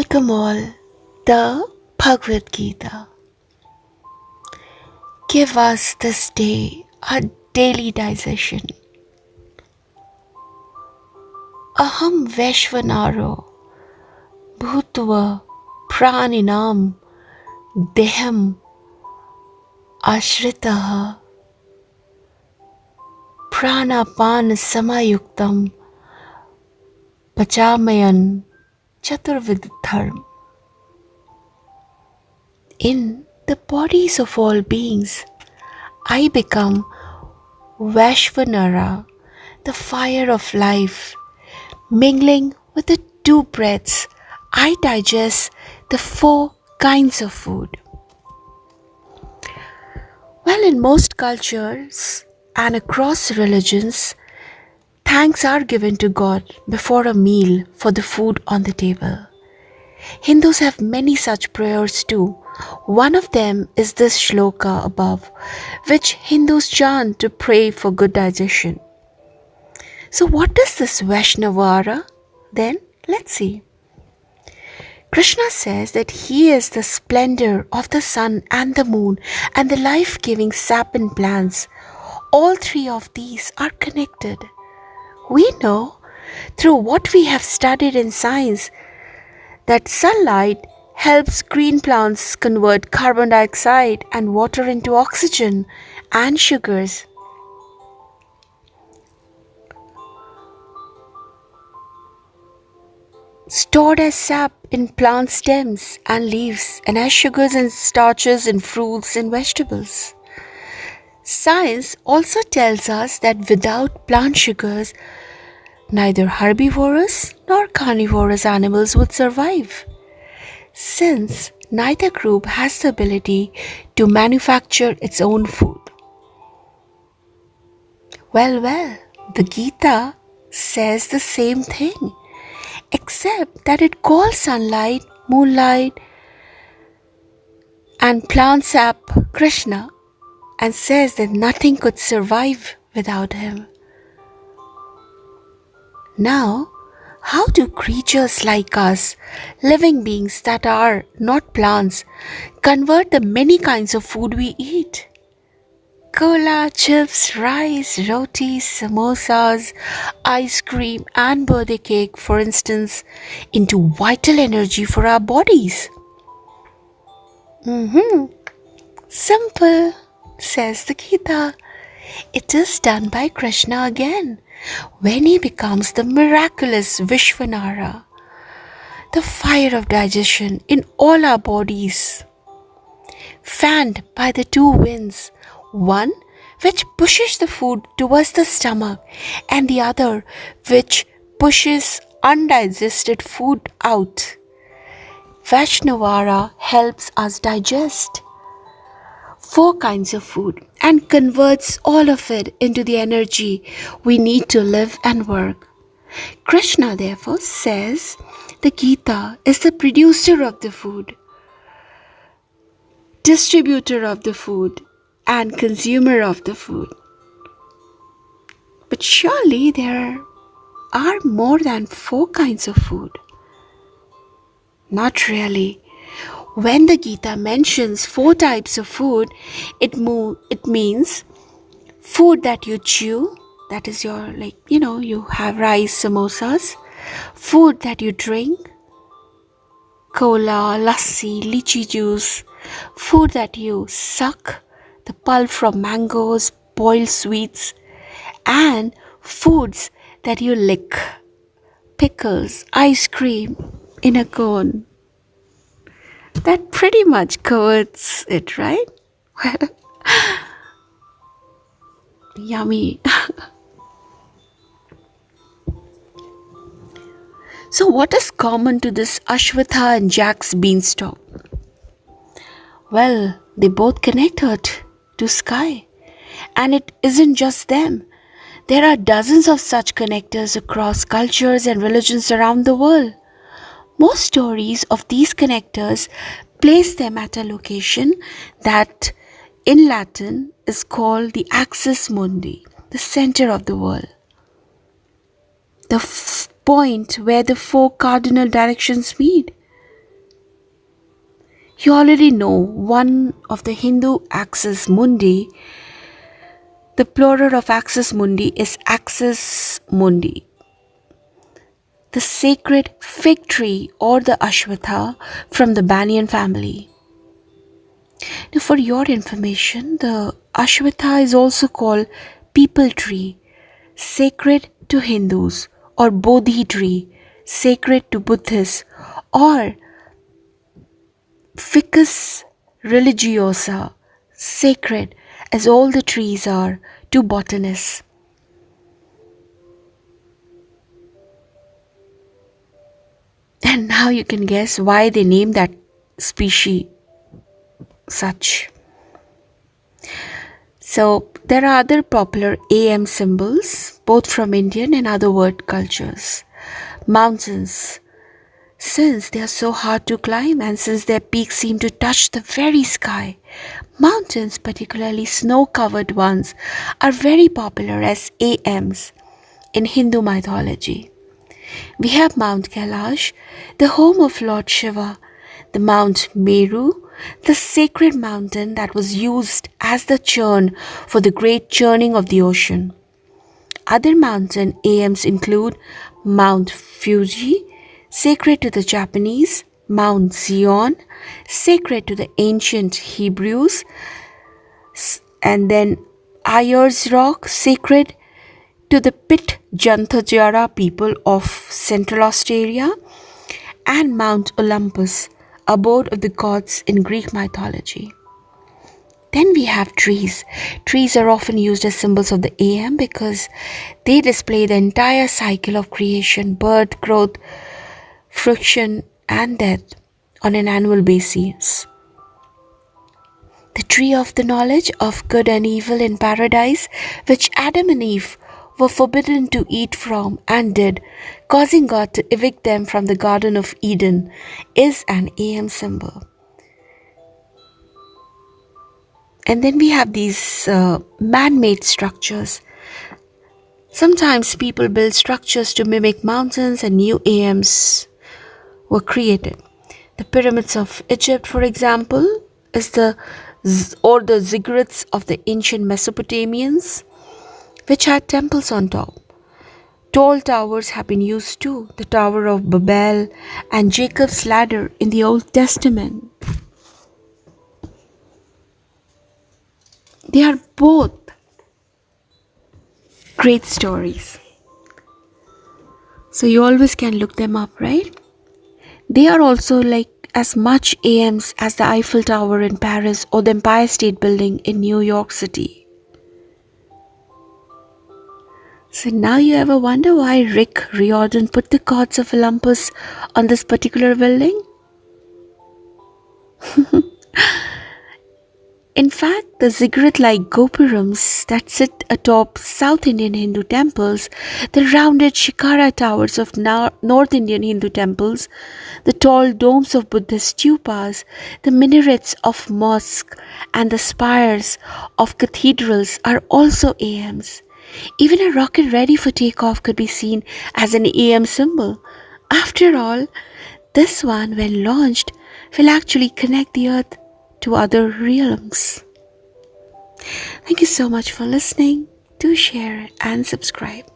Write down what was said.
Welcome all. The Bhagavad Gita. Give us this day our daily digestion. Aham Vaishvanaro Bhutva Praninam Deham Ashritaha Pranapan Samayuktam Pachamayan Chaturvidharm. In the bodies of all beings, I become Vaishvanara, the fire of life. Mingling with the two breaths, I digest the four kinds of food. Well, in most cultures and across religions, thanks are given to God before a meal for the food on the table. Hindus have many such prayers too. One of them is this shloka above, which Hindus chant to pray for good digestion. So what is this Vaishnavara? Then let's see. Krishna says that he is the splendor of the sun and the moon and the life-giving sap in plants. All three of these are connected. We know through what we have studied in science that sunlight helps green plants convert carbon dioxide and water into oxygen and sugars. Stored as sap in plant stems and leaves and as sugars and starches in fruits and vegetables. Science also tells us that without plant sugars, neither herbivorous nor carnivorous animals would survive, since neither group has the ability to manufacture its own food. Well, the Gita says the same thing, except that it calls sunlight, moonlight, and plant sap Krishna and says that nothing could survive without him. Now, how do creatures like us, living beings that are not plants, convert the many kinds of food we eat? Cola, chips, rice, rotis, samosas, ice cream and birthday cake, for instance, into vital energy for our bodies. Simple, says the Gita. It is done by Krishna again, when he becomes the miraculous Vishwanara, the fire of digestion in all our bodies, fanned by the two winds, one which pushes the food towards the stomach and the other which pushes undigested food out. Vaishnavara helps us digest four kinds of food and converts all of it into the energy we need to live and work. Krishna therefore says the Gita is the producer of the food, distributor of the food, and consumer of the food. But surely there are more than four kinds of food. Not really. When the Gita mentions four types of food, it means food that you chew, that is your, you have rice, samosas, food that you drink, cola, lassi, lychee juice, food that you suck, the pulp from mangoes, boiled sweets, and foods that you lick, pickles, ice cream in a cone. That pretty much covers it, right? Well, yummy. So what is common to this Ashwatha and Jack's beanstalk? Well, they both connect earth to sky. And it isn't just them. There are dozens of such connectors across cultures and religions around the world. Most stories of these connectors place them at a location that in Latin is called the axis mundi, the center of the world. The point where the four cardinal directions meet. You already know one of the Hindu axis mundi, the plural of axis mundi is axis mundi, the sacred fig tree or the Ashwatha from the Banyan family. Now, for your information, the Ashwatha is also called people tree, sacred to Hindus, or Bodhi tree, sacred to Buddhists, or Ficus religiosa, sacred as all the trees are to botanists. And now you can guess why they named that species such. So there are other popular AM symbols, both from Indian and other world cultures. Mountains, since they are so hard to climb and since their peaks seem to touch the very sky, mountains, particularly snow-covered ones, are very popular as AMs in Hindu mythology. We have Mount Kailash, the home of Lord Shiva, the Mount Meru, the sacred mountain that was used as the churn for the great churning of the ocean. Other mountain AMs include Mount Fuji, sacred to the Japanese, Mount Zion, sacred to the ancient Hebrews, and then Ayers Rock, sacred to the Pit Janthajara people of Central Australia, and Mount Olympus, abode of the gods in Greek mythology. Then we have trees. Trees are often used as symbols of the AM because they display the entire cycle of creation, birth, growth, fruition, and death on an annual basis. The tree of the knowledge of good and evil in paradise, which Adam and Eve were forbidden to eat from and did, causing God to evict them from the Garden of Eden, is an AM symbol. And then we have these man-made structures. Sometimes people build structures to mimic mountains and new AMs were created. The pyramids of Egypt, for example, is the ziggurats of the ancient Mesopotamians, which had temples on top. Tall towers have been used too, the Tower of Babel and Jacob's Ladder in the Old Testament. They are both great stories. So you always can look them up, right? They are also like as much AMs as the Eiffel Tower in Paris or the Empire State Building in New York City. So now you ever wonder why Rick Riordan put the gods of Olympus on this particular building? In fact, the ziggurat-like gopurams that sit atop South Indian Hindu temples, the rounded shikara towers of North Indian Hindu temples, the tall domes of Buddhist stupas, the minarets of mosques, and the spires of cathedrals are also AMs. Even a rocket ready for takeoff could be seen as an AM symbol. After all, this one, when launched, will actually connect the earth to other realms. Thank you so much for listening. Do share and subscribe.